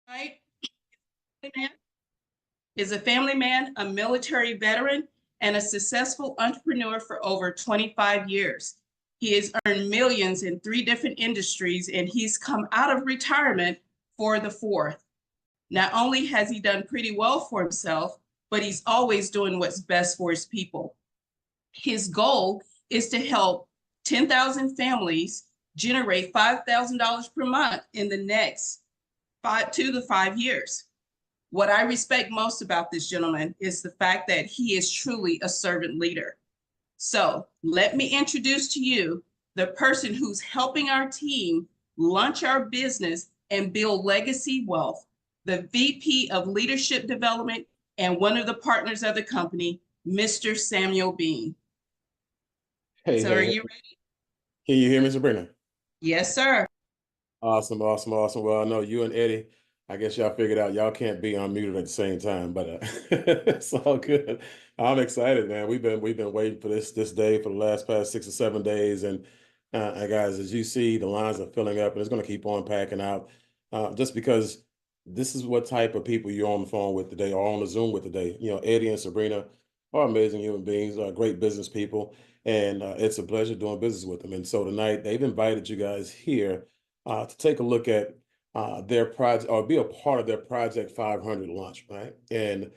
Right? Is a family man, a military veteran, and a successful entrepreneur for over 25 years. He has earned millions in 3 different industries, and he's come out of retirement for the fourth. Not only has he done pretty well for himself, but he's always doing what's best for his people. His goal is to help 10,000 families generate $5,000 per month in the next 2 to 5 years. What I respect most about this gentleman is the fact that he is truly a servant leader. So let me introduce to you the person who's helping our team launch our business and build legacy wealth, the VP of Leadership Development and one of the partners of the company, Mr. Samuel Bean. Hey, So are hey, you ready? can you hear me, Sabrina? Yes, sir. Awesome, awesome, awesome. Well, I know you and Eddie, I guess y'all figured out y'all can't be unmuted at the same time, but it's all good. I'm excited, man. We've been waiting for this day for the past 6 or 7 days, and guys, as you see, the lines are filling up, and it's going to keep on packing out, just because this is what type of people you're on the phone with today or on the Zoom with today. You know, Eddie and Sabrina are amazing human beings, are great business people, and it's a pleasure doing business with them. And so tonight they've invited you guys here to take a look at their project or be a part of their Project 500 launch, right? And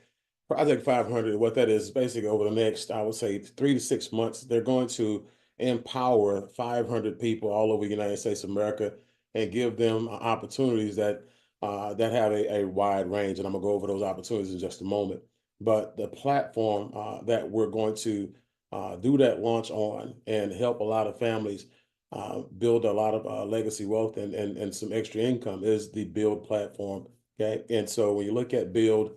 Project 500, what that is basically over the next, I would say, 3 to 6 months, they're going to empower 500 people all over the United States of America and give them opportunities that have a wide range. And I'm gonna go over those opportunities in just a moment. But the platform that we're going to do that launch on and help a lot of families build a lot of legacy wealth and some extra income is the BYLD platform. Okay, and so when you look at BYLD,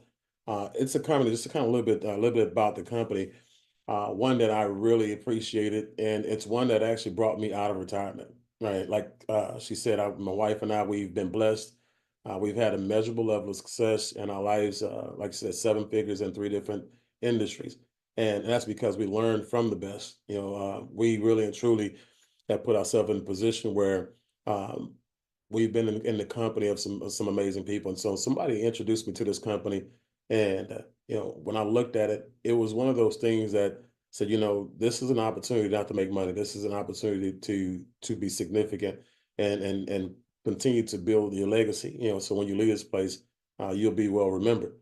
it's a company. Just to kind of a little bit about the company. One that I really appreciated, and it's one that actually brought me out of retirement. Right, like she said, my wife and I, we've been blessed. We've had a measurable level of success in our lives. Like I said, 7 figures in 3 different industries, and that's because we learned from the best. You know, we really and truly have put ourselves in a position where um, we've been in the company of some amazing people. And so somebody introduced me to this company, and you know, when I looked at it, it was one of those things that said, you know, this is an opportunity not to make money. This is an opportunity to be significant and continue to build your legacy. You know, so when you leave this place, you'll be well remembered.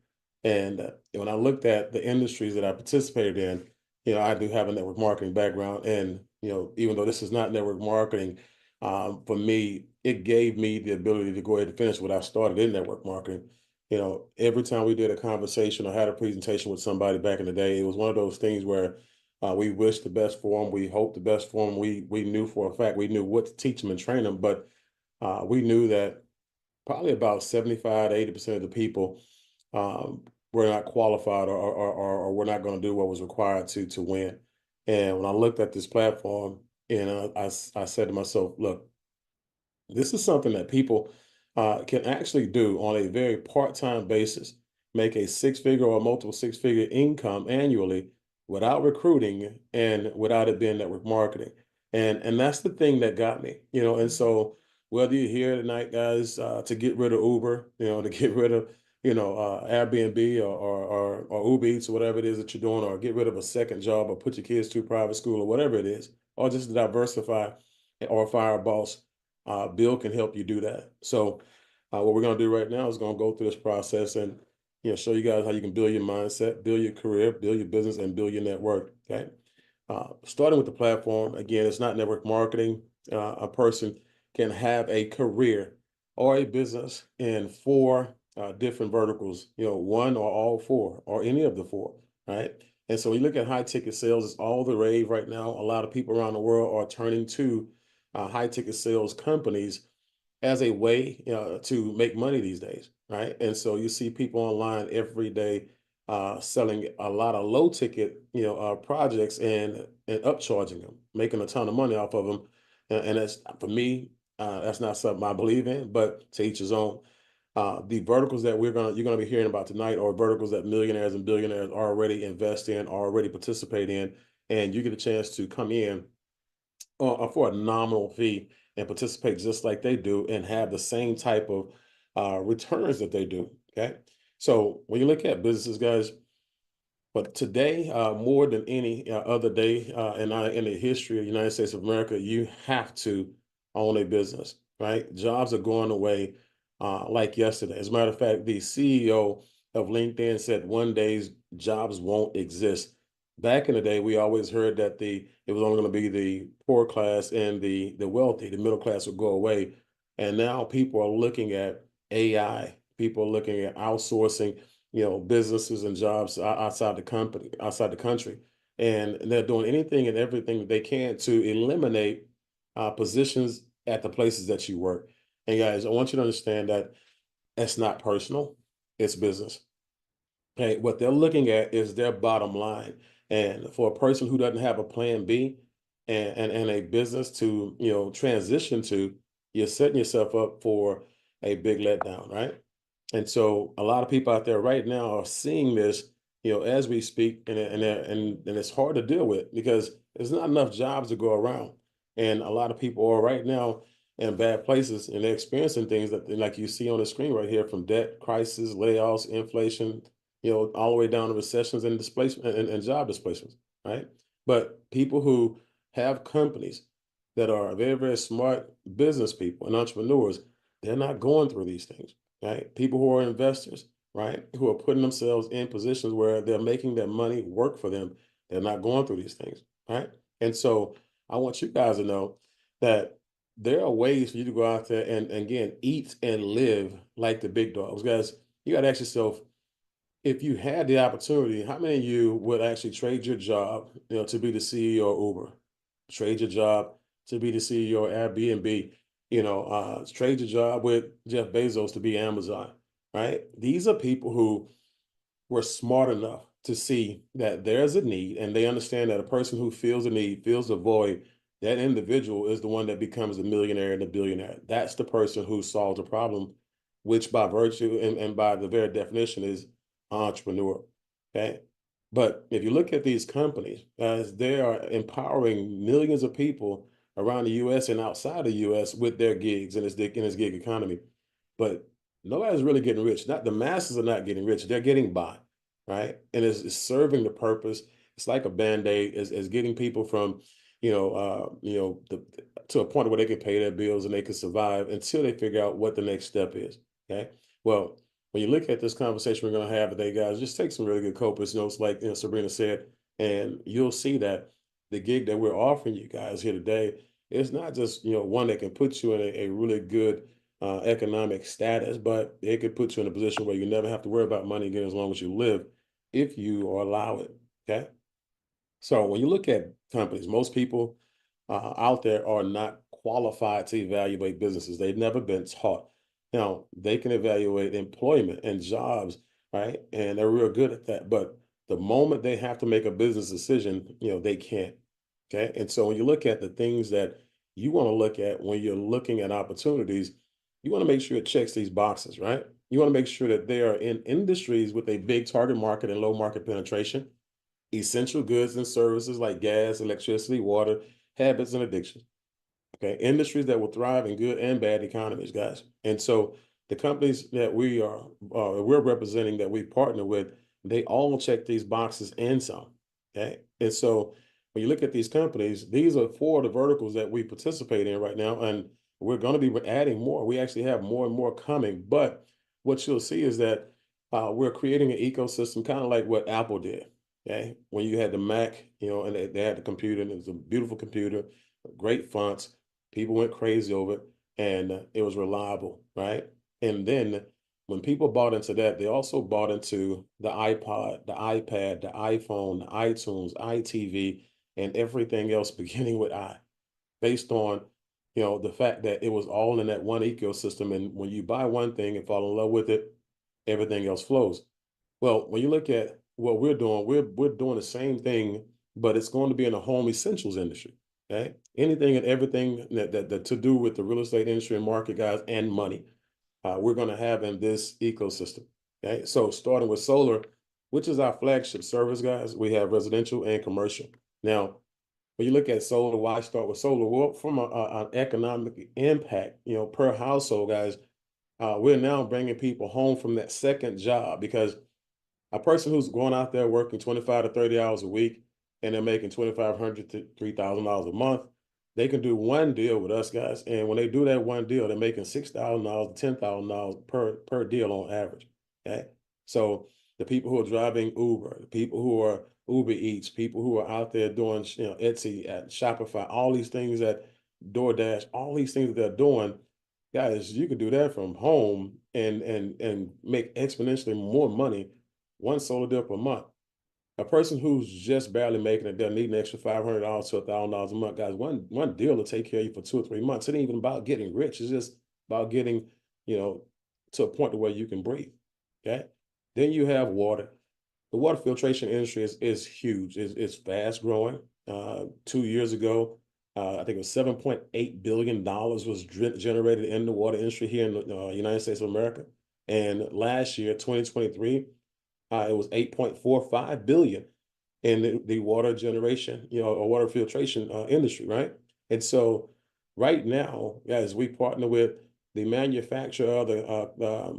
And when I looked at the industries that I participated in, you know, I do have a network marketing background, and you know, even though this is not network marketing, for me, it gave me the ability to go ahead and finish what I started in network marketing. You know, every time we did a conversation or had a presentation with somebody back in the day, it was one of those things where we wished the best for them, we hoped the best for them. We knew for a fact we knew what to teach them and train them, but we knew that probably about 75 to 80% of the people um, were not qualified or were not going to do what was required to win. And when I looked at this platform, and I said to myself, look, this is something that people can actually do on a very part-time basis, make a 6 figure or multiple 6 figure income annually without recruiting and without it being network marketing. And that's the thing that got me, you know. And so whether you're here tonight, guys, to get rid of Uber, you know, to get rid of, you know, Airbnb or Uber Eats or whatever it is that you're doing, or get rid of a second job or put your kids through private school or whatever it is, or just to diversify or fire a boss, BYLD can help you do that. So what we're going to do right now is going to go through this process and, you know, show you guys how you can build your mindset, build your career, build your business, and build your network. Okay. Starting with the platform, again, it's not network marketing. A person can have a career or a business in 4 different verticals, you know, one or all 4 or any of the 4, right? And so we look at high ticket sales, it's all the rave right now. A lot of people around the world are turning to high ticket sales companies as a way to make money these days, right? And so you see people online every day selling a lot of low ticket, projects and upcharging them, making a ton of money off of them. And that's, for me, that's not something I believe in, but to each his own. The verticals that you're gonna be hearing about tonight are verticals that millionaires and billionaires already invest in, already participate in, and you get a chance to come in for a nominal fee and participate just like they do and have the same type of returns that they do. Okay. So when you look at businesses, guys, but today, more than any other day in the history of the United States of America, you have to own a business, right? Jobs are going away like yesterday. As a matter of fact, the CEO of LinkedIn said one day's jobs won't exist. Back in the day, we always heard that it was only going to be the poor class and the wealthy, the middle class would go away. And now people are looking at AI. People are looking at outsourcing, businesses and jobs outside the company, outside the country. And they're doing anything and everything that they can to eliminate positions at the places that you work. And guys, I want you to understand that it's not personal, it's business. Okay, what they're looking at is their bottom line. And for a person who doesn't have a plan B and a business to, transition to, you're setting yourself up for a big letdown, right? And so a lot of people out there right now are seeing this, as we speak, and it's hard to deal with because there's not enough jobs to go around. And a lot of people are right now in bad places and they're experiencing things that like you see on the screen right here, from debt, crisis, layoffs, inflation, all the way down to recessions and displacement and job displacements, right? But people who have companies that are very, very smart business people and entrepreneurs, they're not going through these things, right? People who are investors, right, who are putting themselves in positions where they're making their money work for them, they're not going through these things, right? And so I want you guys to know that there are ways for you to go out there and again, eat and live like the big dogs. Guys, you got to ask yourself, if you had the opportunity, how many of you would actually trade your job, to be the CEO of Uber, trade your job to be the CEO of Airbnb, trade your job with Jeff Bezos to be Amazon, right? These are people who were smart enough to see that there's a need and they understand that a person who feels a need, feels a void, that individual is the one that becomes the millionaire and the billionaire. That's the person who solves a problem, which by virtue and by the very definition is entrepreneur. Okay. But if you look at these companies, as they are empowering millions of people around the US and outside the US with their gigs in this gig economy. But nobody's really getting rich. Not the masses are not getting rich. They're getting by, right? And it's serving the purpose. It's like a band-aid. Is getting people from, to a point where they can pay their bills and they can survive until they figure out what the next step is. Okay. Well, when you look at this conversation we're going to have today, guys, just take some really good copious notes, like Sabrina said, and you'll see that the gig that we're offering you guys here today is not just one that can put you in a really good economic status, but it could put you in a position where you never have to worry about money again as long as you live, if you allow it. Okay. So when you look at companies, most people out there are not qualified to evaluate businesses. They've never been taught. Now, they can evaluate employment and jobs, right? And they're real good at that. But the moment they have to make a business decision, they can't. Okay. And so when you look at the things that you want to look at when you're looking at opportunities, you want to make sure it checks these boxes, right? You want to make sure that they are in industries with a big target market and low market penetration, essential goods and services like gas, electricity, water, habits, and addictions. Okay, industries that will thrive in good and bad economies, guys. And so the companies that we're representing, that we partner with, they all check these boxes and some. Okay, and so when you look at these companies, these are four of the verticals that we participate in right now, and we're going to be adding more. We actually have more and more coming. But what you'll see is that we're creating an ecosystem, kind of like what Apple did. Okay, when you had the Mac, and they had the computer, and it was a beautiful computer, great fonts. People went crazy over it, and it was reliable, right? And then when people bought into that, they also bought into the iPod, the iPad, the iPhone, the iTunes, iTV, and everything else beginning with I, based on, the fact that it was all in that one ecosystem. And when you buy one thing and fall in love with it, everything else flows. Well, when you look at what we're doing, we're doing the same thing, but it's going to be in the home essentials industry. Okay, anything and everything that to do with the real estate industry and market, guys, and money, we're going to have in this ecosystem. Okay, so starting with solar, which is our flagship service, guys, we have residential and commercial. Now, when you look at solar, why start with solar? Well, from an economic impact, per household, guys, we're now bringing people home from that second job, because a person who's going out there working 25 to 30 hours a week and they're making 2,500 to $3,000 a month, they can do one deal with us, guys. And when they do that one deal, they're making $6,000 to $10,000 per deal on average. Okay. So the people who are driving Uber, the people who are Uber Eats, people who are out there doing, Etsy, at Shopify, all these things, at DoorDash, all these things that they're doing, guys, you can do that from home and make exponentially more money, one solar deal per month. A person who's just barely making it, they're needing an extra $500 to $1,000 a month, guys. One deal will take care of you for 2 or 3 months. It ain't even about getting rich. It's just about getting, you know, to a point to where you can breathe. Okay. Then you have water. The water filtration industry is huge. It's fast growing. 2 years ago, I think it was $7.8 billion was generated in the water industry here in the United States of America. And last year, 2023, it was 8.45 billion in the water generation, or water filtration industry, right? And so right now, guys, we partner with the manufacturer of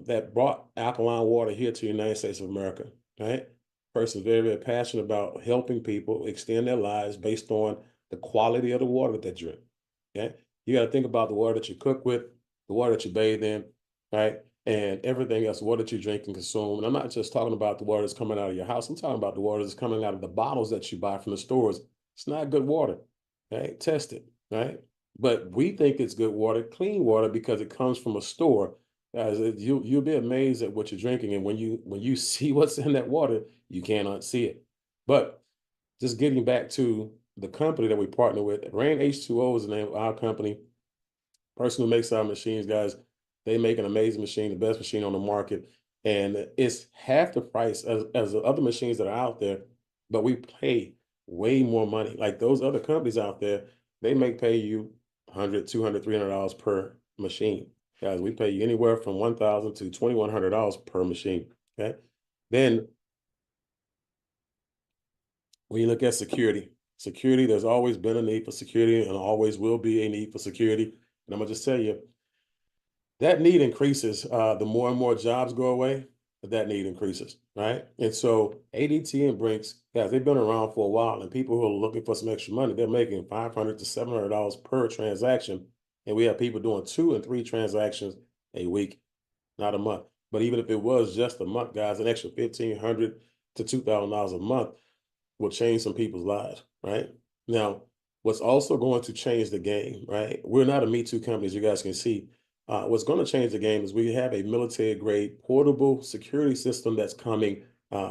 that brought alkaline water here to the United States of America, right? Person's very, very passionate about helping people extend their lives based on the quality of the water that they drink. Okay. You got to think about the water that you cook with, the water that you bathe in, right? And everything else, water that you drink and consume. And I'm not just talking about the water that's coming out of your house. I'm talking about the water that's coming out of the bottles that you buy from the stores. It's not good water, right? Test it, right? But we think it's good water, clean water, because it comes from a store. Guys, you'll be amazed at what you're drinking, and when you see what's in that water, you can't unsee it. But just getting back to the company that we partner with, Rain H2O is the name of our company. Person who makes our machines, guys, they make an amazing machine, the best machine on the market, and it's half the price as the other machines that are out there, but we pay way more money. Like those other companies out there, they may pay you 100, 200, $300 per machine. Guys, we pay you anywhere from 1,000 to $2,100 per machine. Okay. Then when you look at security, there's always been a need for security and always will be a need for security. And I'm gonna just tell you, that need increases the more and more jobs go away, that need increases, right? And so ADT and Brinks, guys, they've been around for a while, and people who are looking for some extra money, they're making $500 to $700 per transaction, and we have people doing 2 and 3 transactions a week, not a month. But even if it was just a month, guys, an extra $1,500 to $2,000 a month will change some people's lives, right? Now, what's also going to change the game, right? We're not a Me Too company, as you guys can see. What's going to change the game is we have a military grade portable security system that's coming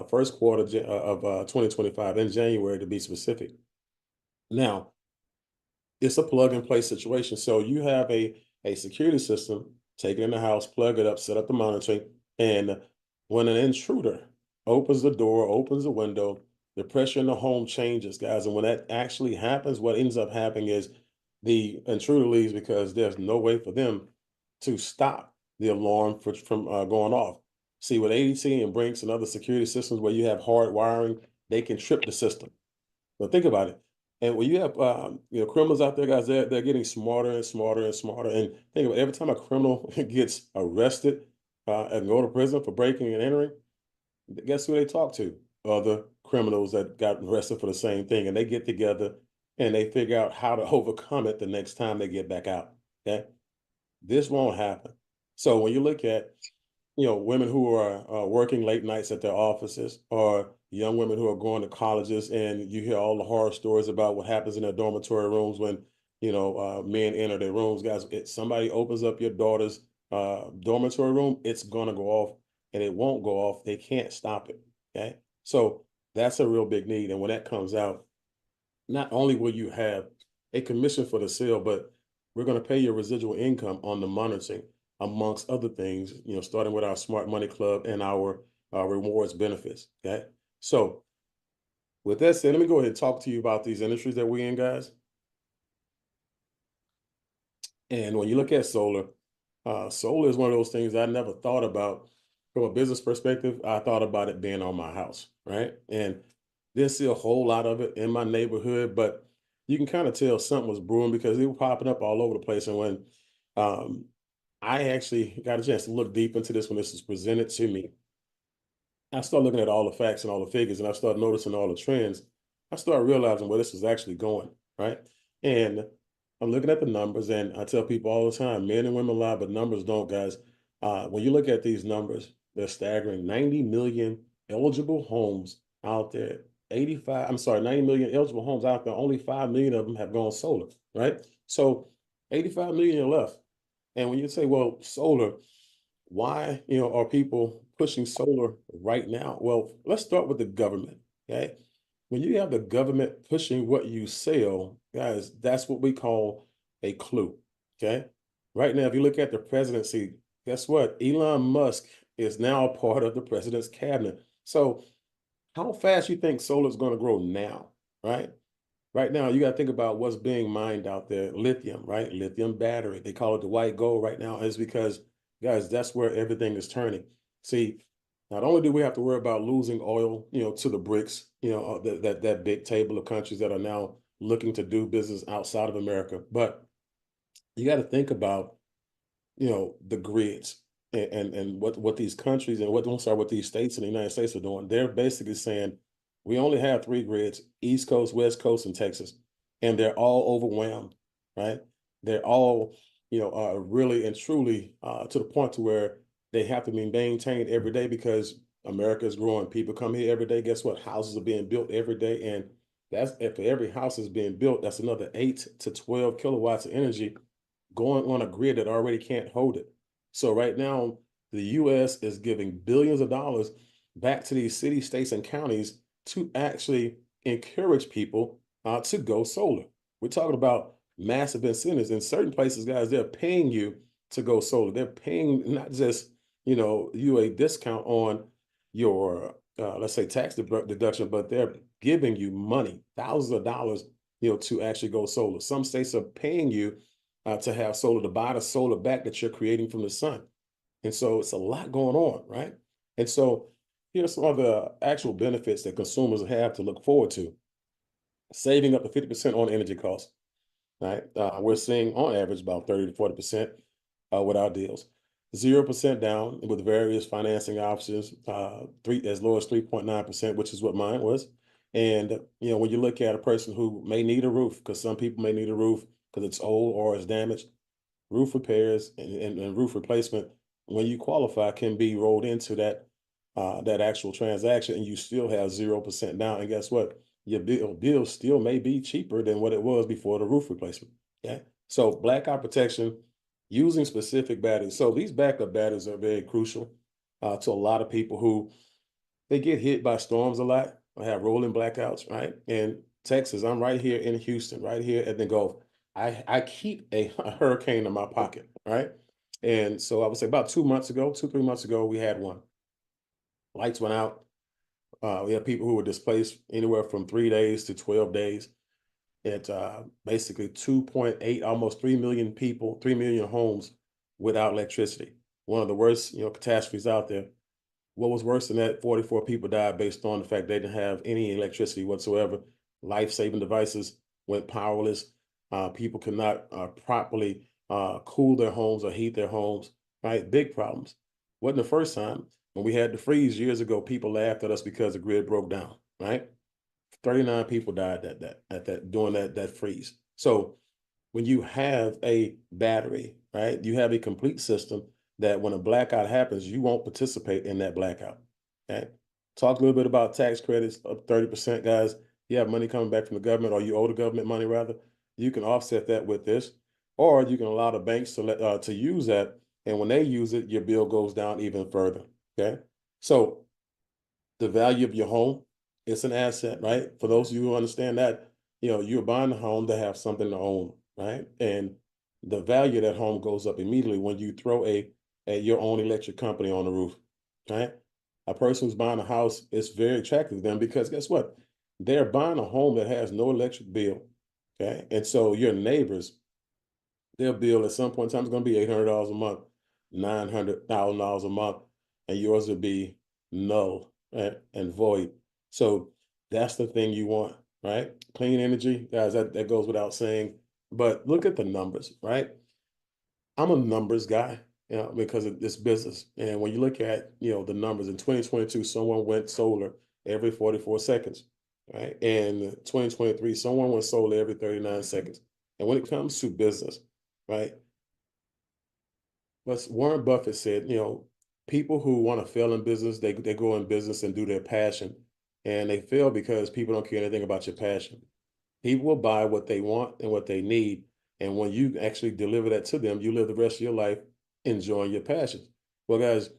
first quarter of 2025, in January to be specific. Now, it's a plug and play situation. So you have a security system, take it in the house, plug it up, set up the monitoring, and when an intruder opens the door, opens the window, the pressure in the home changes, guys. And when that actually happens, what ends up happening is the intruder leaves because there's no way for them to stop the alarm from going off. See, with ADT and Brinks and other security systems where you have hard wiring, they can trip the system. But think about it. And when you have criminals out there, guys, they're getting smarter and smarter and smarter. And think about it, every time a criminal gets arrested and go to prison for breaking and entering, guess who they talk to? Other criminals that got arrested for the same thing. And they get together and they figure out how to overcome it the next time they get back out. Okay. This won't happen. So when you look at women who are working late nights at their offices, or young women who are going to colleges, and you hear all the horror stories about what happens in their dormitory rooms when, men enter their rooms. Guys, somebody opens up your daughter's dormitory room, it's going to go off, and it won't go off. They can't stop it. Okay. So that's a real big need. And when that comes out, not only will you have a commission for the sale, but we're going to pay your residual income on the monitoring, amongst other things, starting with our Smart Money Club and our rewards benefits. Okay. So with that said, let me go ahead and talk to you about these industries that we're in, guys. And when you look at solar, solar is one of those things I never thought about from a business perspective. I thought about it being on my house, right? And didn't see a whole lot of it in my neighborhood, but you can kind of tell something was brewing because they were popping up all over the place. And when I actually got a chance to look deep into this when this was presented to me. I started looking at all the facts and all the figures, and I started noticing all the trends. I started realizing where this is actually going, right? And I'm looking at the numbers, and I tell people all the time, men and women lie, but numbers don't, guys. When you look at these numbers, they're staggering. 90 million eligible homes out there. 90 million eligible homes out there. Only 5 million of them have gone solar, right? So 85 million are left. And when you say, well, solar, why are people pushing solar right now? Well, let's start with the government. Okay, when you have the government pushing what you sell, guys, that's what we call a clue. Okay, right now, if you look at the presidency, guess what? Elon Musk is now a part of the president's cabinet. So how fast you think solar is going to grow now, right? Right now, you got to think about what's being mined out there. Lithium, right? Lithium battery. They call it the white gold right now, is because, guys, that's where everything is turning. See, not only do we have to worry about losing oil, to the BRICS, that big table of countries that are now looking to do business outside of America, but you got to think about the grids and what these countries and what these states in the United States are doing. They're basically saying we only have three grids: East Coast, West Coast, and Texas, and they're all overwhelmed, right? They're all really and truly to the point to where they have to be maintained every day because America is growing. People come here every day. Guess what? Houses are being built every day, and that's if every house is being built, that's another 8 to 12 kilowatts of energy going on a grid that already can't hold it. So right now, the U.S. is giving billions of dollars back to these cities, states, and counties to actually encourage people to go solar. We're talking about massive incentives. In certain places, guys, they're paying you to go solar. They're paying not just, you a discount on your, let's say, tax deduction, but they're giving you money, thousands of dollars, to actually go solar. Some states are paying you to have solar, to buy the solar back that you're creating from the sun. And so it's a lot going on, right? And so here's some of the actual benefits that consumers have to look forward to. Saving up to 50% on energy costs, right? We're seeing on average about 30 to 40% with our deals. 0% down with various financing options, as low as 3.9%, which is what mine was. And when you look at a person who may need a roof, because some people may need a roof because it's old or it's damaged, roof repairs and roof replacement, when you qualify, can be rolled into that actual transaction, and you still have 0% down. And guess what? Your bill still may be cheaper than what it was before the roof replacement. Yeah. So blackout protection using specific batteries. So these backup batteries are very crucial to a lot of people who they get hit by storms a lot or have rolling blackouts, right? In Texas, I'm right here in Houston, right here at the Gulf. I keep a hurricane in my pocket, right? And so I would say about 2 months ago, 3 months ago, we had one. Lights went out. We had people who were displaced anywhere from 3 days to 12 days. It basically 2.8, almost 3 million people, 3 million homes without electricity. One of the worst, catastrophes out there. What was worse than that, 44 people died based on the fact they didn't have any electricity whatsoever. Life-saving devices went powerless. People could not properly cool their homes or heat their homes, right? Big problems. Wasn't the first time. When we had the freeze years ago, people laughed at us because the grid broke down, right? 39 people died during that freeze. So when you have a battery, right, you have a complete system that when a blackout happens, you won't participate in that blackout. Okay. Talk a little bit about tax credits up 30%, guys. You have money coming back from the government, or you owe the government money rather. You can offset that with this, or you can allow the banks to use that. And when they use it, your bill goes down even further. Okay. So the value of your home, it's an asset, right? For those of you who understand that, you're buying a home to have something to own, right? And the value of that home goes up immediately when you throw your own electric company on the roof, right? A person who's buying a house, it's very attractive to them because guess what? They're buying a home that has no electric bill, okay? And so your neighbors, their bill at some point in time is going to be $800 a month, $900,000 a month, and yours will be null and void. So that's the thing you want, right? Clean energy, guys, that goes without saying. But look at the numbers, right? I'm a numbers guy. because of this business. And when you look at, the numbers in 2022, someone went solar every 44 seconds, right? In 2023, someone went solar every 39 seconds. And when it comes to business, right? But Warren Buffett said, people who want to fail in business, they go in business and do their passion. And they fail because people don't care anything about your passion. People will buy what they want and what they need. And when you actually deliver that to them, you live the rest of your life enjoying your passion. Well, guys,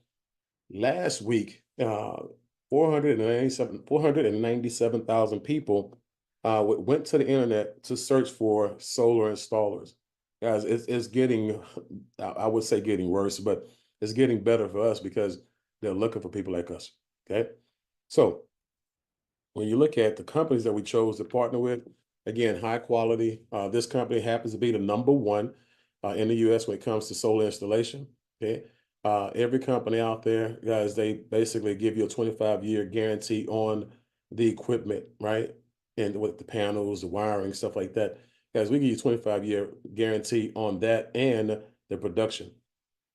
last week, 497,000 people went to the internet to search for solar installers. Guys, it's getting, I would say getting worse, but it's getting better for us because they're looking for people like us. Okay. So when you look at the companies that we chose to partner with, again, high quality. This company happens to be the number one in the U.S. when it comes to solar installation. Okay. Every company out there, guys, they basically give you a 25-year guarantee on the equipment, right? And with the panels, the wiring, stuff like that. Guys, we give you 25-year guarantee on that and the production.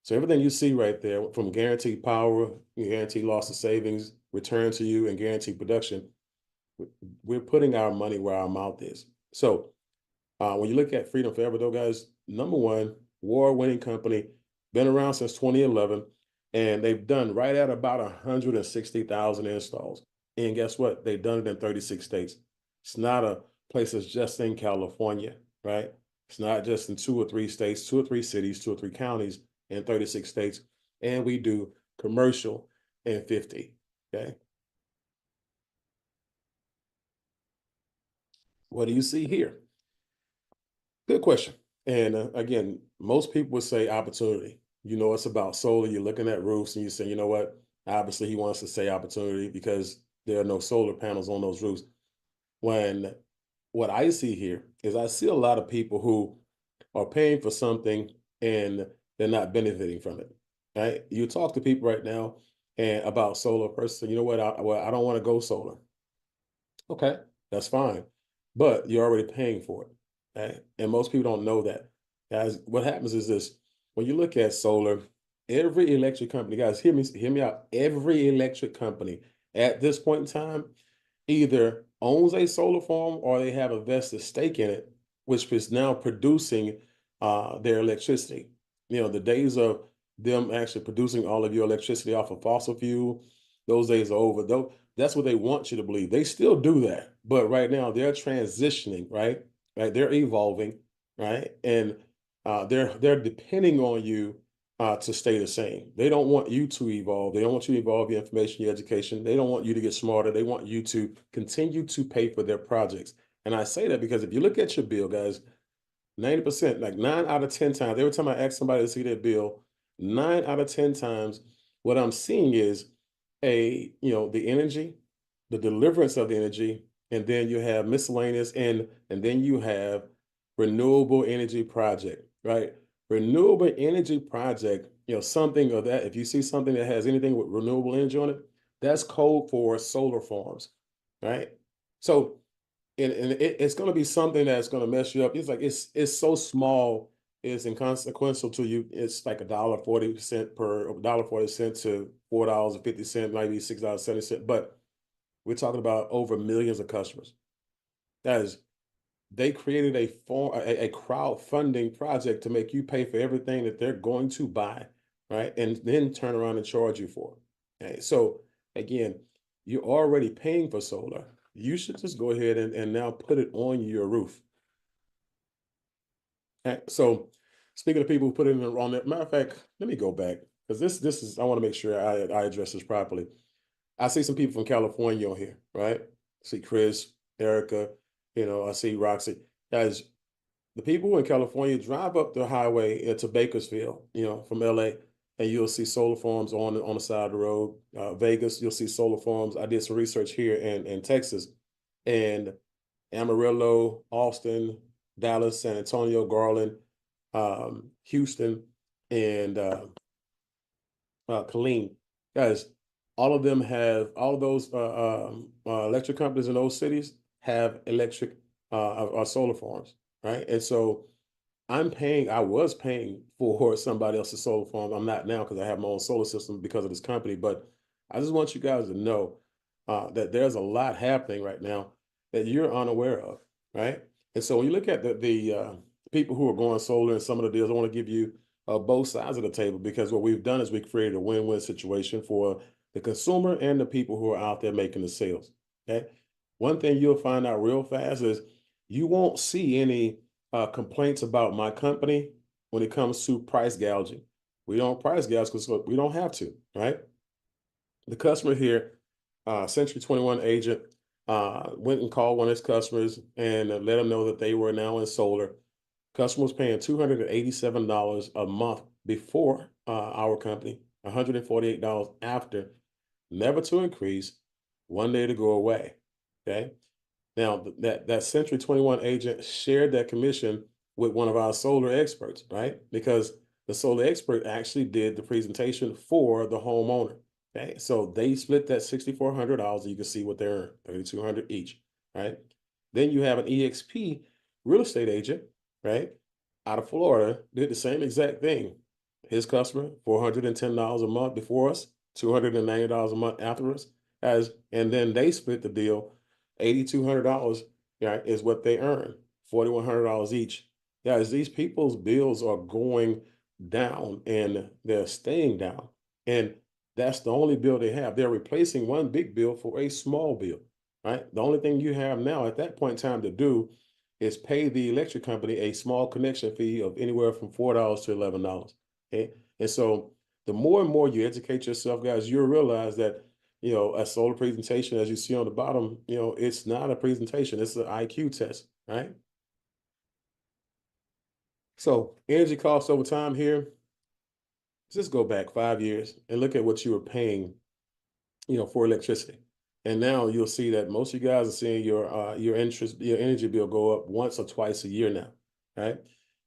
So everything you see right there, from guaranteed power, guaranteed loss of savings, return to you, and guaranteed production, we're putting our money where our mouth is. So when you look at Freedom Forever, though, guys, number one, award-winning company, been around since 2011, and they've done right at about 160,000 installs. And guess what? They've done it in 36 states. It's not a place that's just in California, right? It's not just in 2 or 3 states, 2 or 3 cities, 2 or 3 counties in 36 states. And we do commercial in 50, okay? What do you see here? Good question. And again, most people would say opportunity. It's about solar. You're looking at roofs and you say, you know what? Obviously, he wants to say opportunity because there are no solar panels on those roofs. When what I see here is I see a lot of people who are paying for something and they're not benefiting from it. Right? You talk to people right now and about solar person, you know what? I don't want to go solar. Okay, that's fine. But you're already paying for it. Right? And most people don't know that. Guys, what happens is this: when you look at solar, every electric company, guys, hear me out. Every electric company at this point in time either owns a solar farm or they have a vested stake in it, which is now producing their electricity. The days of them actually producing all of your electricity off of fossil fuel, those days are over. Though that's what they want you to believe. They still do that, but right now they're transitioning, right? Right, they're evolving, right, and they're depending on you to stay the same. They don't want you to evolve. They don't want you to evolve your information, your education. They don't want you to get smarter. They want you to continue to pay for their projects. And I say that because if you look at your bill, guys, 90%, like 9 out of 10 times, every time I ask somebody to see their bill, 9 out of 10 times, what I'm seeing is the energy, the deliverance of the energy, and then you have miscellaneous and then you have renewable energy project, right? Renewable energy project, something of that. If you see something that has anything with renewable energy on it, that's code for solar farms, right? So and it's going to be something that's going to mess you up. It's like it's so small, it's inconsequential to you. It's like $1.40 per $1.40 to $4.50, maybe $6.70. But we're talking about over millions of customers. That is, they created a crowdfunding project to make you pay for everything that they're going to buy, right? And then turn around and charge you for it. Okay? So again, you're already paying for solar. You should just go ahead and now put it on your roof. Okay? So speaking of people who put it on there, matter of fact, let me go back because this is I want to make sure I address this properly. I see some people from California on here, right? I see Chris, Erica, I see Roxy. Guys, the people in California drive up the highway into Bakersfield, from LA, and you'll see solar farms on the side of the road. Vegas, you'll see solar farms. I did some research here in Texas, and Amarillo, Austin, Dallas, San Antonio, Garland, Houston, and Killeen. Guys, all of those electric companies in those cities have electric solar farms, right? And so I was paying for somebody else's solar farm. I'm not now because I have my own solar system because of this company. But I just want you guys to know that there's a lot happening right now that you're unaware of, right? And so when you look at the people who are going solar and some of the deals, I want to give you both sides of the table, because what we've done is we created a win-win situation for the consumer and the people who are out there making the sales. Okay. One thing you'll find out real fast is you won't see any complaints about my company when it comes to price gouging. We don't price gouge because we don't have to, right? The customer here, Century 21 agent, went and called one of his customers and let them know that they were now in solar. Customer was paying $287 a month before our company, $148 after, never to increase, one day to go away. Okay. Now that Century 21 agent shared that commission with one of our solar experts, right? Because the solar expert actually did the presentation for the homeowner. Okay, so they split that $6,400. You can see what they earned, $3,200 each, right? Then you have an EXP real estate agent, right, out of Florida, did the same exact thing. His customer, $410 a month before us, $290 a month after us, and then they split the deal. $8,200, yeah, is what they earn, $4,100 each. Guys, these people's bills are going down and they're staying down. And that's the only bill they have. They're replacing one big bill for a small bill, right? The only thing you have now at that point in time to do is pay the electric company a small connection fee of anywhere from $4 to $11. Okay. And so the more and more you educate yourself, guys, you'll realize that a solar presentation, as you see on the bottom, it's not a presentation, it's an IQ test, right? So energy costs over time here, just go back 5 years and look at what you were paying, for electricity. And now you'll see that most of you guys are seeing your energy bill go up once or twice a year now, right?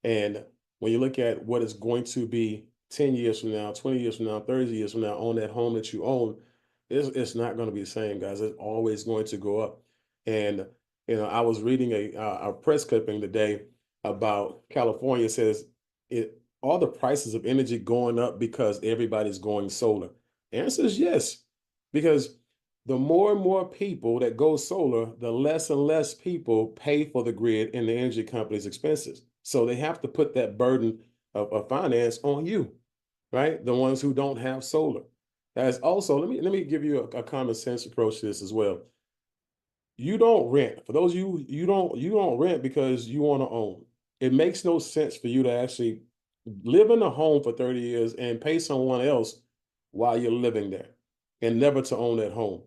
And when you look at what is going to be 10 years from now, 20 years from now, 30 years from now on that home that you own, it's not going to be the same, guys. It's always going to go up. And I was reading a press clipping today about California. It says all the prices of energy going up because everybody's going solar. The answer is yes, because the more and more people that go solar, the less and less people pay for the grid and the energy company's expenses. So they have to put that burden of finance on you, right? The ones who don't have solar. As also, let me give you a common sense approach to this as well. You don't rent. For those of you don't rent because you want to own. It makes no sense for you to actually live in a home for 30 years and pay someone else while you're living there and never to own that home.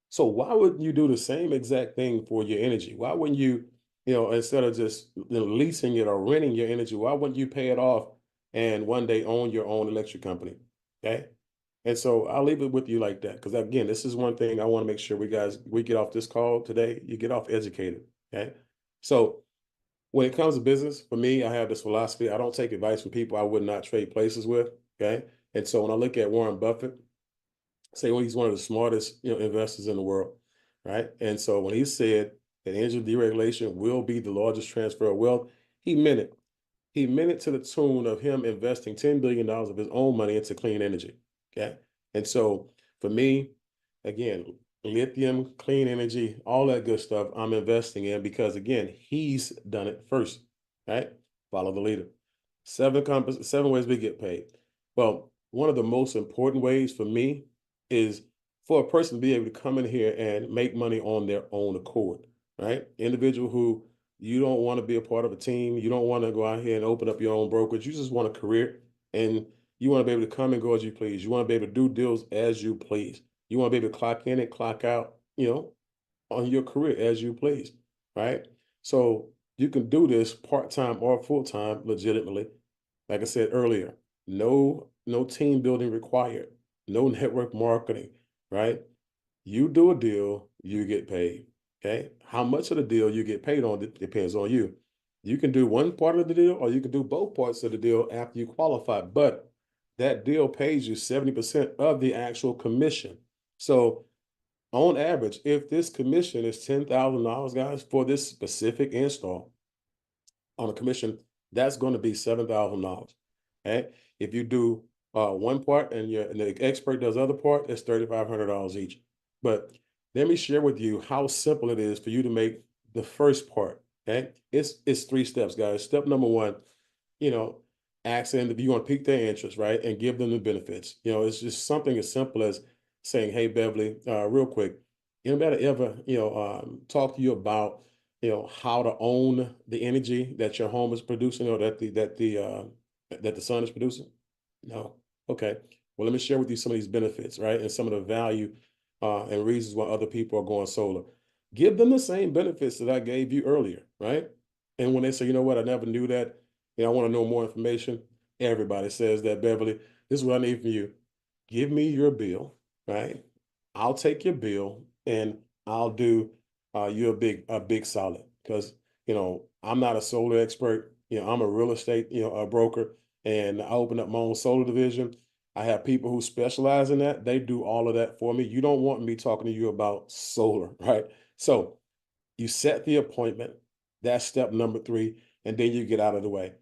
So why wouldn't you do the same exact thing for your energy? Why wouldn't you, instead of just leasing it or renting your energy, why wouldn't you pay it off and one day own your own electric company? Okay. And so I'll leave it with you like that. Because again, this is one thing I want to make sure we get off this call today. You get off educated. Okay. So when it comes to business, for me, I have this philosophy. I don't take advice from people I would not trade places with. Okay. And so when I look at Warren Buffett, say, well, he's one of the smartest, investors in the world. Right. And so when he said that energy deregulation will be the largest transfer of wealth, he meant it. He meant it to the tune of him investing $10 billion of his own money into clean energy. Okay. And so for me, again, lithium, clean energy, all that good stuff I'm investing in because, again, he's done it first. Right. Follow the leader. 7 ways we get paid. Well, one of the most important ways for me is for a person to be able to come in here and make money on their own accord. Right. Individual who you don't want to be a part of a team. You don't want to go out here and open up your own brokerage. You just want a career and you want to be able to come and go as you please. You want to be able to do deals as you please. You want to be able to clock in and clock out, on your career as you please, right? So you can do this part-time or full-time legitimately. Like I said earlier, no team building required, no network marketing, right? You do a deal, you get paid. Okay. How much of the deal you get paid on depends on you. You can do one part of the deal or you can do both parts of the deal after you qualify, but that deal pays you 70% of the actual commission. So on average, if this commission is $10,000, guys, for this specific install on a commission that's going to be $7,000. Okay. If you do one part and the expert does other part, it's $3,500 each. But let me share with you how simple it is for you to make the first part. Okay. It's 3 steps, guys. Step number one, you know, ask them if you want to pique their interest, right? And give them the benefits. It's just something as simple as saying, hey, Beverly, real quick, anybody ever, talk to you about, how to own the energy that your home is producing or that the sun is producing? No. Okay. Well, let me share with you some of these benefits, right? And some of the value and reasons why other people are going solar. Give them the same benefits that I gave you earlier, right? And when they say, you know what, I never knew that, I want to know more information. Everybody says that, Beverly, this is what I need from you. Give me your bill, right? I'll take your bill and I'll do you a big solid because I'm not a solar expert. I'm a real estate a broker, and I opened up my own solar division. I have people who specialize in that. They do all of that for me. You don't want me talking to you about solar, right? So you set the appointment. That's step number 3, and then you get out of the way.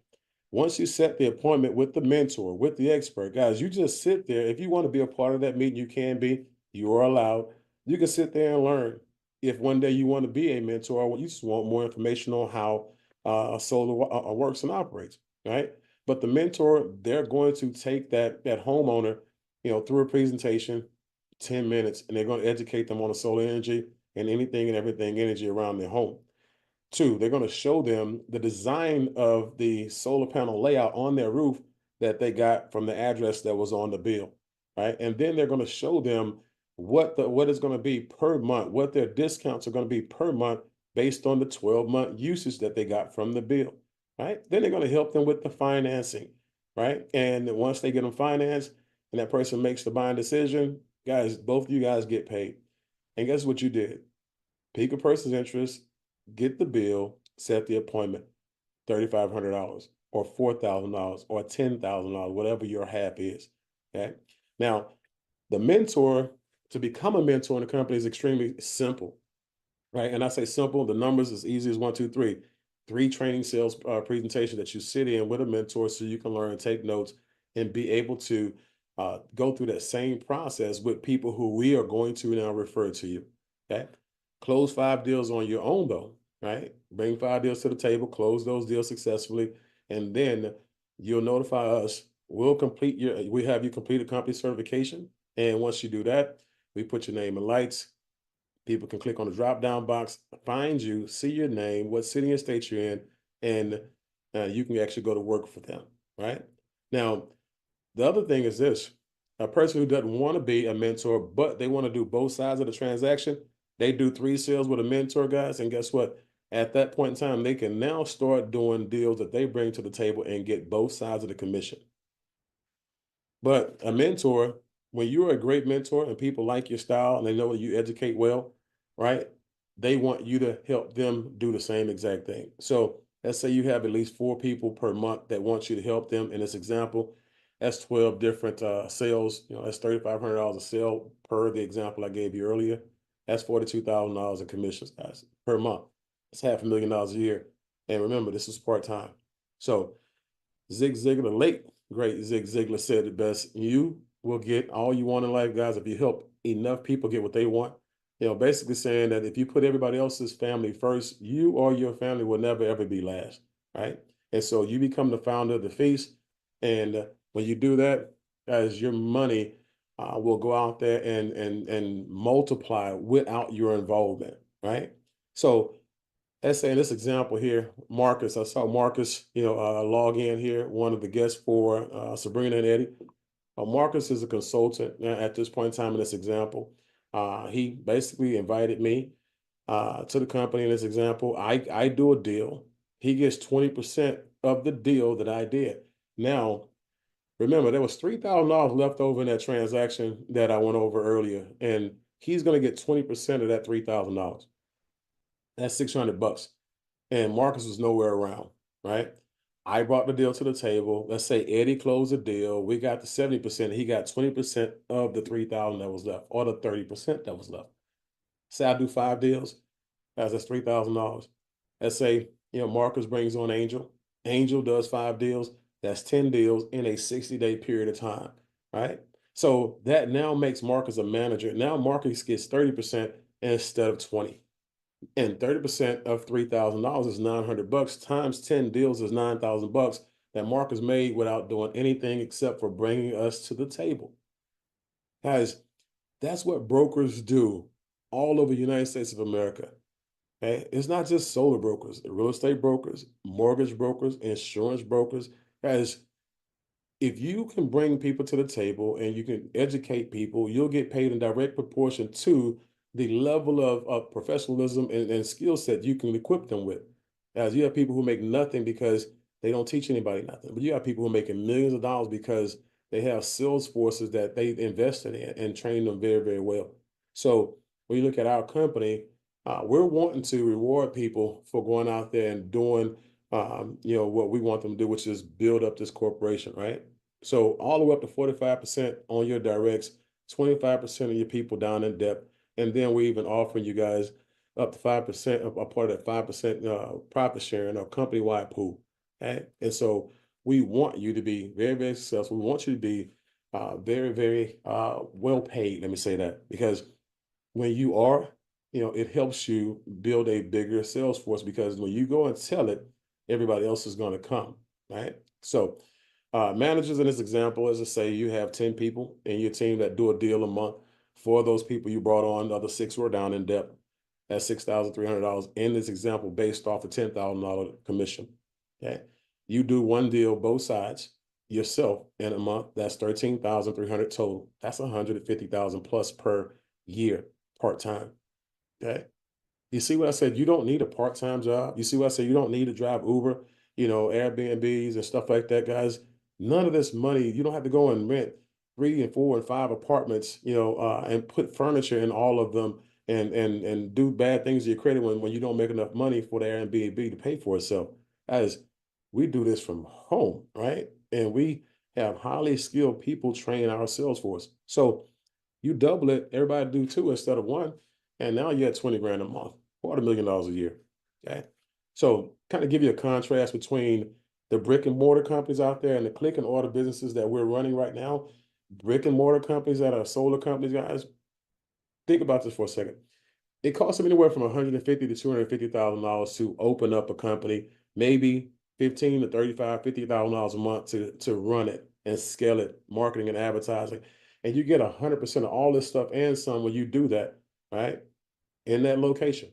Once you set the appointment with the mentor, with the expert, guys, you just sit there. If you want to be a part of that meeting, you can be. You are allowed. You can sit there and learn. If one day you want to be a mentor, or you just want more information on how solar works and operates, right? But the mentor, they're going to take that homeowner, through a presentation, 10 minutes, and they're going to educate them on the solar energy and anything and everything energy around their home. 2, they're going to show them the design of the solar panel layout on their roof that they got from the address that was on the bill, right? And then they're going to show them what is going to be per month, what their discounts are going to be per month based on the 12-month usage that they got from the bill, right? Then they're going to help them with the financing, right? And once they get them financed and that person makes the buying decision, guys, both of you guys get paid. And guess what you did? Pique a person's interest, get the bill, set the appointment, $3,500 or $4,000 or $10,000, whatever your half is. Okay. Now, the mentor, to become a mentor in the company is extremely simple, right? And I say simple, the numbers as easy as 1, 2, 3. 3 training sales presentation that you sit in with a mentor so you can learn and take notes and be able to go through that same process with people who we are going to now refer to you. Okay. Close 5 deals on your own though, right? Bring 5 deals to the table, close those deals successfully, and then you'll notify us. We have you complete a company certification. And once you do that, we put your name in lights. People can click on the drop down box, find you, see your name, what city and state you're in, and you can actually go to work for them, right? Now, the other thing is this: a person who doesn't want to be a mentor, but they want to do both sides of the transaction, they do 3 sales with a mentor, guys. And guess what? At that point in time, they can now start doing deals that they bring to the table and get both sides of the commission. But a mentor, when you're a great mentor and people like your style and they know that you educate well, right? They want you to help them do the same exact thing. So let's say you have at least 4 people per month that want you to help them. In this example, that's 12 different sales. That's $3,500 a sale per the example I gave you earlier. That's $42,000 in commissions, guys, per month. It's $500,000 a year. And remember, this is part-time. So Zig Ziglar, the late great Zig Ziglar, said it best: you will get all you want in life, guys, if you help enough people get what they want. Basically saying that if you put everybody else's family first, you or your family will never ever be last, right? And so you become the founder of the feast. And when you do that, guys, your money will go out there and multiply without your involvement, right? So let's say in this example here, Marcus, I saw Marcus, log in here, one of the guests for Sabrina and Eddie. Marcus is a consultant at this point in time in this example. He basically invited me to the company in this example. I do a deal. He gets 20% of the deal that I did. Now, remember, there was $3,000 left over in that transaction that I went over earlier, and he's going to get 20% of that $3,000. That's $600. And Marcus was nowhere around, right? I brought the deal to the table. Let's say Eddie closed the deal. We got the 70%. He got 20% of the 3,000 that was left, or the 30% that was left. Say I do 5 deals, that's $3,000. Let's say, Marcus brings on Angel. Angel does 5 deals. That's 10 deals in a 60-day period of time, right? So that now makes Marcus a manager. Now Marcus gets 30% instead of 20. And 30% of $3,000 is $900 times 10 deals is $9,000 that Marcus made without doing anything except for bringing us to the table. Guys, that's what brokers do all over the United States of America. Okay? It's not just solar brokers, real estate brokers, mortgage brokers, insurance brokers. Guys, if you can bring people to the table and you can educate people, you'll get paid in direct proportion to the level of professionalism and skill set you can equip them with. As you have people who make nothing because they don't teach anybody nothing, but you have people who are making millions of dollars because they have sales forces that they invested in and train them very, very well. So when you look at our company, we're wanting to reward people for going out there and doing, what we want them to do, which is build up this corporation, right? So all the way up to 45% on your directs, 25% of your people down in depth. And then we even offering you guys up to 5%, a part of that 5% profit sharing or company-wide pool. Okay? And so we want you to be very, very successful. We want you to be very, very well paid. Let me say that, because when you are, it helps you build a bigger sales force, because when you go and tell it, everybody else is going to come, right? So managers in this example, as I say, you have 10 people in your team that do a deal a month. For those people you brought on, the other 6 were down in depth. That's $6,300 in this example based off a $10,000 commission. Okay. You do one deal, both sides, yourself in a month. That's $13,300 total. That's $150,000 plus per year part-time. Okay. You see what I said? You don't need a part-time job. You see what I said? You don't need to drive Uber, Airbnbs and stuff like that, guys. None of this money, you don't have to go and rent 3 and 4 and 5 apartments, and put furniture in all of them and do bad things to your credit when you don't make enough money for the Airbnb to pay for itself. As we do this from home, right? And we have highly skilled people train our sales force. So you double it, everybody do 2 instead of 1, and now you're at 20 grand a month, $250,000 a year. Okay. So kind of give you a contrast between the brick and mortar companies out there and the click and order businesses that we're running right now. Brick and mortar companies that are solar companies, guys, think about this for a second. It costs them anywhere from $150,000 to $250,000 to open up a company, maybe $15,000 to $35,000, $50,000 a month to run it and scale it, marketing and advertising. And you get 100% of all this stuff and some when you do that, right? In that location.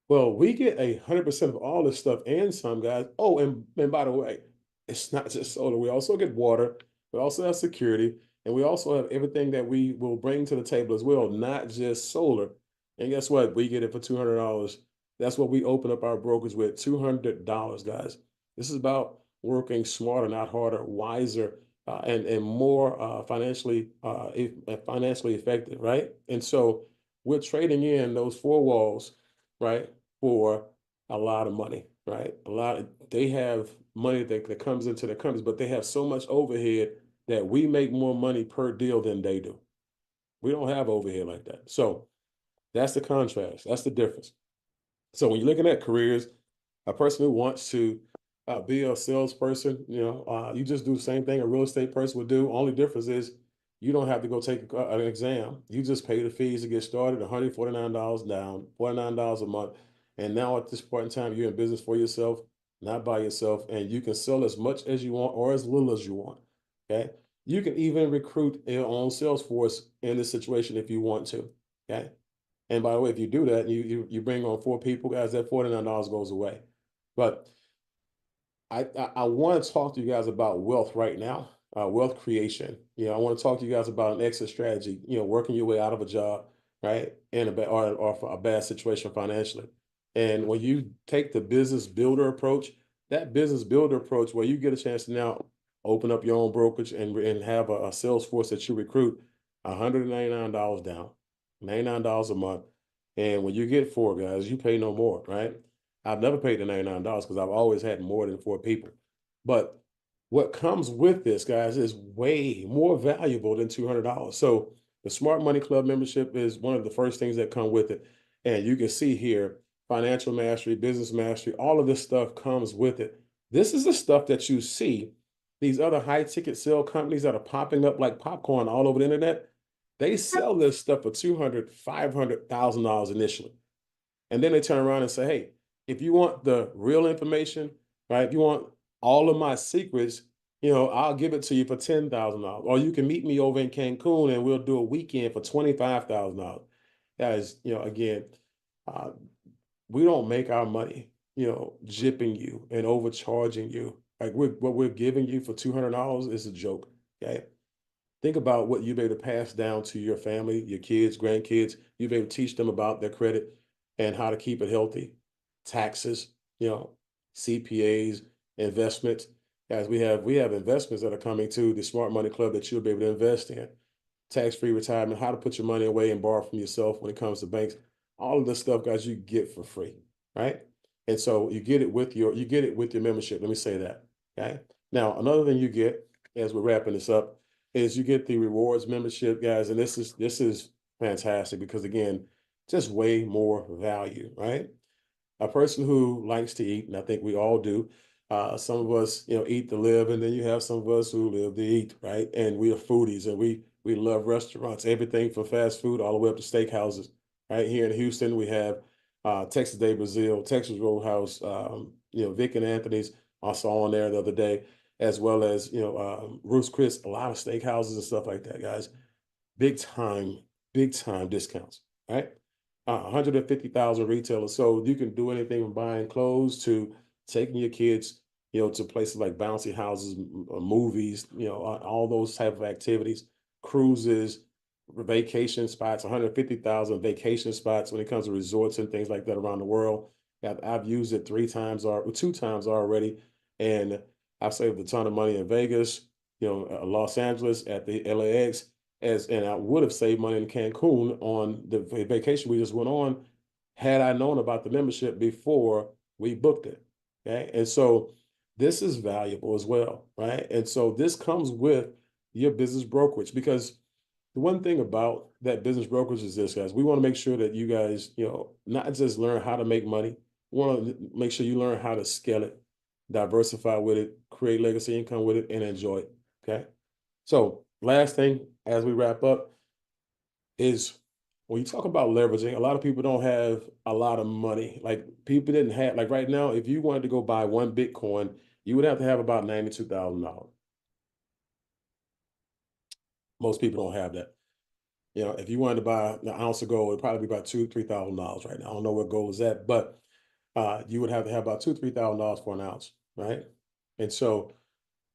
Well, we get 100% of all this stuff and some, guys. Oh, and by the way, it's not just solar. We also get water. We also have security, and we also have everything that we will bring to the table as well, not just solar. And guess what? We get it for $200. That's what we open up our brokers with, $200, guys. This is about working smarter, not harder, wiser, and more financially effective, right? And so we're trading in those 4 walls, right, for a lot of money, right? They have money that comes into the companies, but they have so much overhead that we make more money per deal than they do. We don't have overhead like that. So that's the contrast. That's the difference. So when you're looking at careers, a person who wants to be a salesperson, you just do the same thing a real estate person would do. Only difference is you don't have to go take an exam. You just pay the fees to get started, $149 down, $49 a month. And now at this point in time, you're in business for yourself, not by yourself, and you can sell as much as you want or as little as you want. Okay. You can even recruit your own sales force in this situation if you want to. Okay. And by the way, if you do that, you bring on 4 people, guys, that $49 goes away. But I want to talk to you guys about wealth right now, wealth creation. I want to talk to you guys about an exit strategy, working your way out of a job, right? And or a bad situation financially. And when you take the business builder approach, that business builder approach where you get a chance to now open up your own brokerage and have a sales force that you recruit, $199 down, $99 a month. And when you get 4 guys, you pay no more, right? I've never paid the $99 because I've always had more than 4 people. But what comes with this, guys, is way more valuable than $200. So the Smart Money Club membership is one of the first things that come with it. And you can see here, financial mastery, business mastery, all of this stuff comes with it. This is the stuff that you see these other high ticket sale companies that are popping up like popcorn all over the internet. They sell this stuff for $200,000, $500,000 initially. And then they turn around and say, hey, if you want the real information, right? If you want all of my secrets, I'll give it to you for $10,000. Or you can meet me over in Cancun and we'll do a weekend for $25,000. Guys, again, uh, we don't make our money, jipping you and overcharging you. Like what we're giving you for $200 is a joke. Okay. Think about what you'll be able to pass down to your family, your kids, grandkids. You'll be able to teach them about their credit and how to keep it healthy, taxes, CPAs, investments. Guys, we have investments that are coming to the Smart Money Club that you'll be able to invest in. Tax-free retirement, how to put your money away and borrow from yourself when it comes to banks. All of this stuff, guys, you get for free, right? And so you get it with your membership. Let me say that. Okay. Now, another thing you get as we're wrapping this up is you get the rewards membership, guys, and this is fantastic because again, just way more value, right? A person who likes to eat, and I think we all do. Some of us, eat to live, and then you have some of us who live to eat, right? And we are foodies, and we love restaurants, everything from fast food all the way up to steakhouses. Right here in Houston, we have Texas Day Brazil, Texas Roadhouse, Vic and Anthony's also on there the other day, as well as Ruth's Chris, a lot of steakhouses and stuff like that, guys. Big time, big time discounts, right? 150,000 retailers. So you can do anything from buying clothes to taking your kids, to places like bouncy houses, movies, all those type of activities, cruises, vacation spots, 150,000 vacation spots when it comes to resorts and things like that around the world. I've used it 3 times or 2 times already, and I've saved a ton of money in Vegas, Los Angeles at the LAX, and I would have saved money in Cancun on the vacation we just went on had I known about the membership before we booked it. Okay. And so this is valuable as well, right? And so this comes with your business brokerage because the one thing about that business brokerage is this, guys. We want to make sure that you guys, not just learn how to make money. We want to make sure you learn how to scale it, diversify with it, create legacy income with it, and enjoy it. Okay. So last thing as we wrap up is when you talk about leveraging, a lot of people don't have a lot of money. Like people didn't have, like right now, if you wanted to go buy one Bitcoin, you would have to have about $92,000. Most people don't have that. If you wanted to buy an ounce of gold, it'd probably be about $2,000, $3,000 right now. I don't know where gold is at, but you would have to have about $2,000, $3,000 for an ounce, right? And so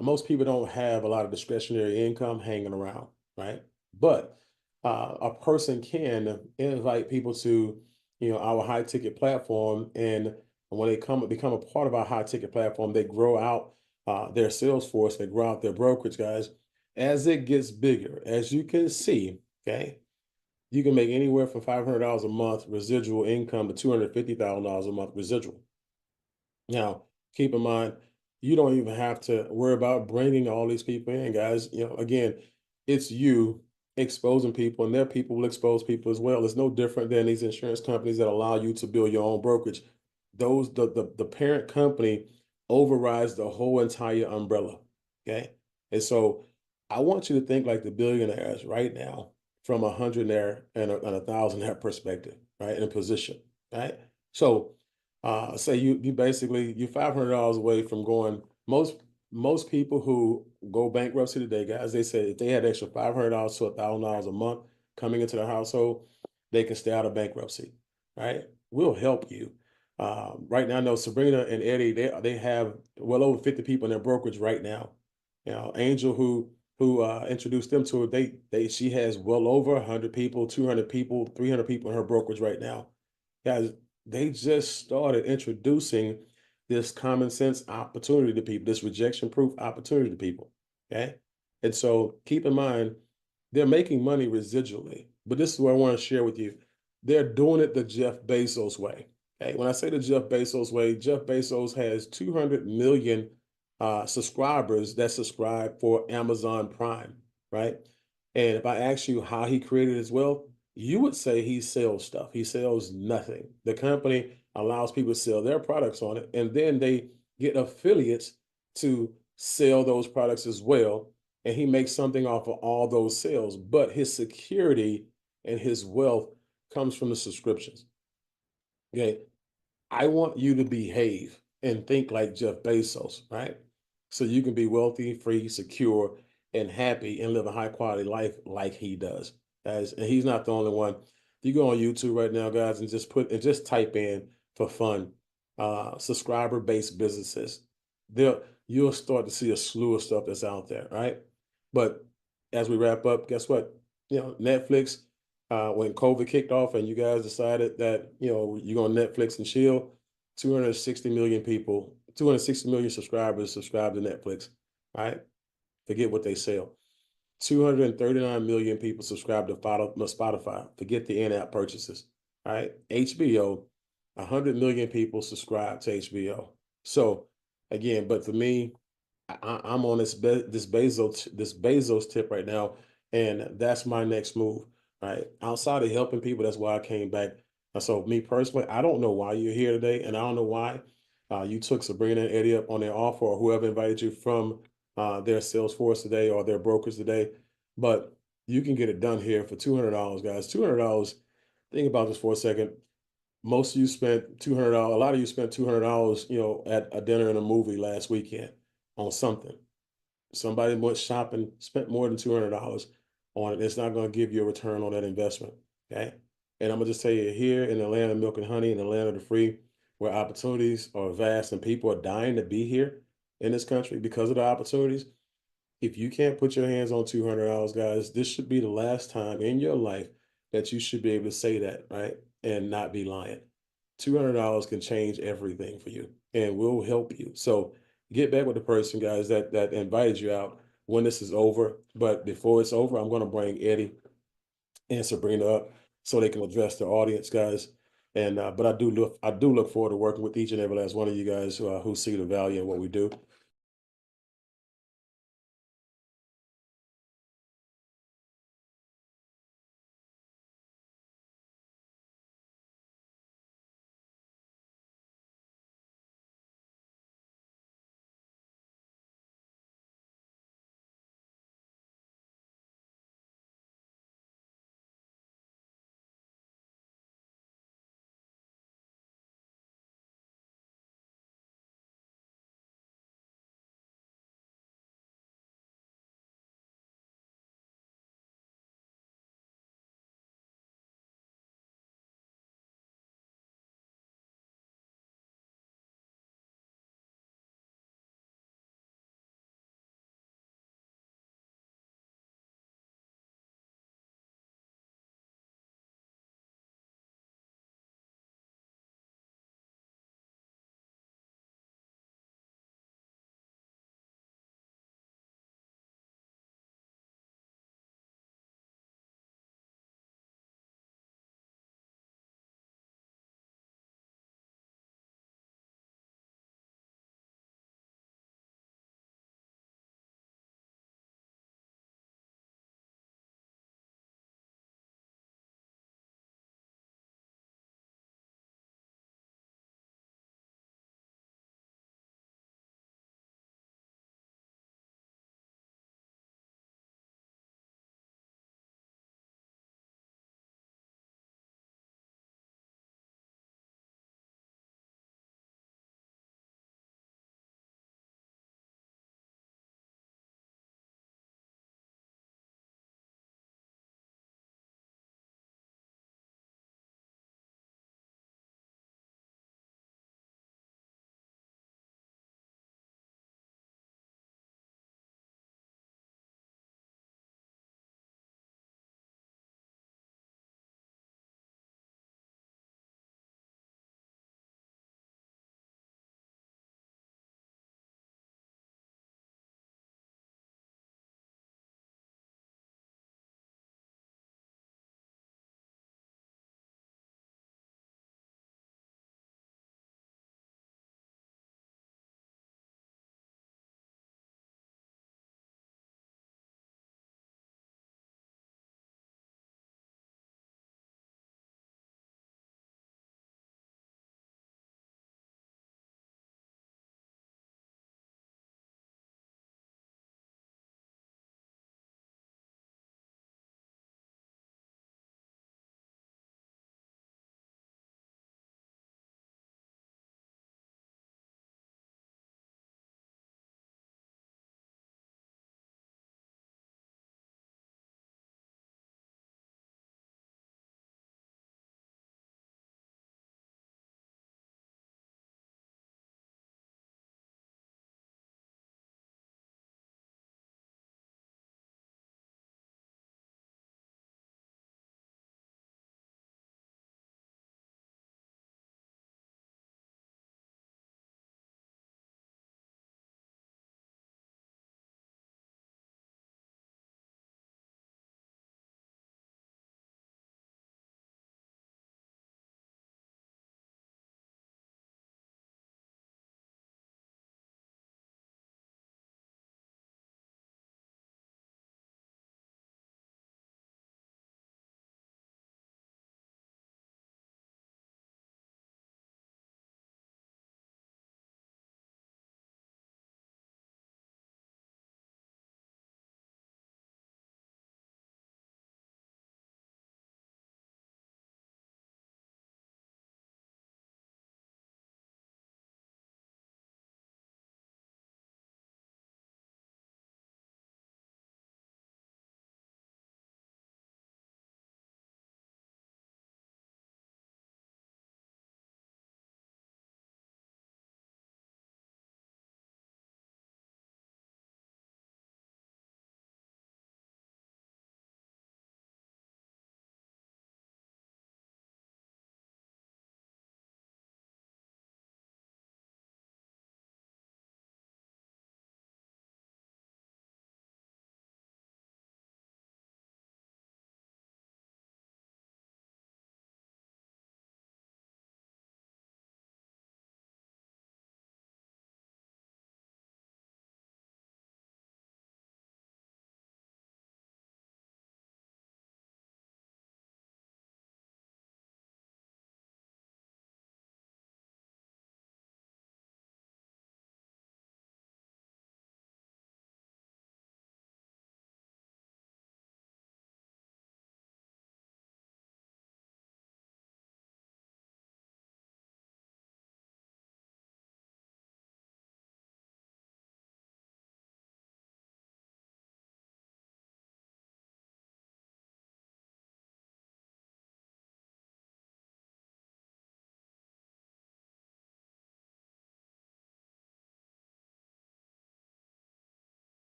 most people don't have a lot of discretionary income hanging around, right? But a person can invite people to, our high ticket platform, and when they become a part of our high ticket platform, they grow out their sales force, they grow out their brokerage, guys. As it gets bigger, as you can see, okay, you can make anywhere from $500 a month residual income to $250,000 a month residual. Now, keep in mind, you don't even have to worry about bringing all these people in, guys. Again, it's you exposing people, and their people will expose people as well. It's no different than these insurance companies that allow you to build your own brokerage. The parent company overrides the whole entire umbrella. Okay. And so I want you to think like the billionaires right now from a hundredaire and a thousandaire perspective, right? In a position, right? So say you basically you're $500 away from going. Most people who go bankruptcy today, guys, they say if they had extra $500 to $1,000 a month coming into their household, they can stay out of bankruptcy. Right? We'll help you. Right now, I know Sabrina and Eddie, they have well over 50 people in their brokerage right now. Angel, who introduced them to her, she has well over 100 people, 200 people, 300 people in her brokerage right now. Guys, they just started introducing this common sense opportunity to people, this rejection proof opportunity to people. Okay. And so keep in mind, they're making money residually. But this is what I want to share with you. They're doing it the Jeff Bezos way. Okay. When I say the Jeff Bezos way, Jeff Bezos has 200 million subscribers that subscribe for Amazon Prime, right? And if I ask you how he created his wealth, you would say he sells stuff. He sells nothing. The company allows people to sell their products on it, and then they get affiliates to sell those products as well. And he makes something off of all those sales, but his security and his wealth comes from the subscriptions. Okay. I want you to behave and think like Jeff Bezos, right? So you can be wealthy, free, secure, and happy and live a high quality life like he does. Guys, and he's not the only one. You go on YouTube right now, guys, and just type in for fun, subscriber-based businesses. You'll start to see a slew of stuff that's out there, right? But as we wrap up, guess what? Netflix, when COVID kicked off and you guys decided that, you're on Netflix and chill, 260 million people, 260 million subscribers subscribe to Netflix, right? Forget what they sell. 239 million people subscribe to Spotify. Forget the in-app purchases, right? HBO, 100 million people subscribe to HBO. So again, but for me, I'm on this Bezos tip right now, and that's my next move. Right, outside of helping people, that's why I came back. And so, me personally, I don't know why you're here today, and I don't know why you took Sabrina and Eddie up on their offer, or whoever invited you from their sales force today or their brokers today. But you can get it done here for $200, guys. $200. Think about this for a second. Most of you spent $200. A lot of you spent $200, at a dinner and a movie last weekend on something. Somebody went shopping, spent more than $200 on it. It's not going to give you a return on that investment. Okay. And I'm going to just tell you, here in the land of milk and honey, in the land of the free, where opportunities are vast and people are dying to be here in this country because of the opportunities. If you can't put your hands on $200, guys, this should be the last time in your life that you should be able to say that, right? And not be lying. $200 can change everything for you and will help you. So get back with the person, guys, that invited you out when this is over. But before it's over, I'm going to bring Eddie and Sabrina up so they can address the audience, guys. And but I do look forward to working with each and every last one of you guys who see the value in what we do.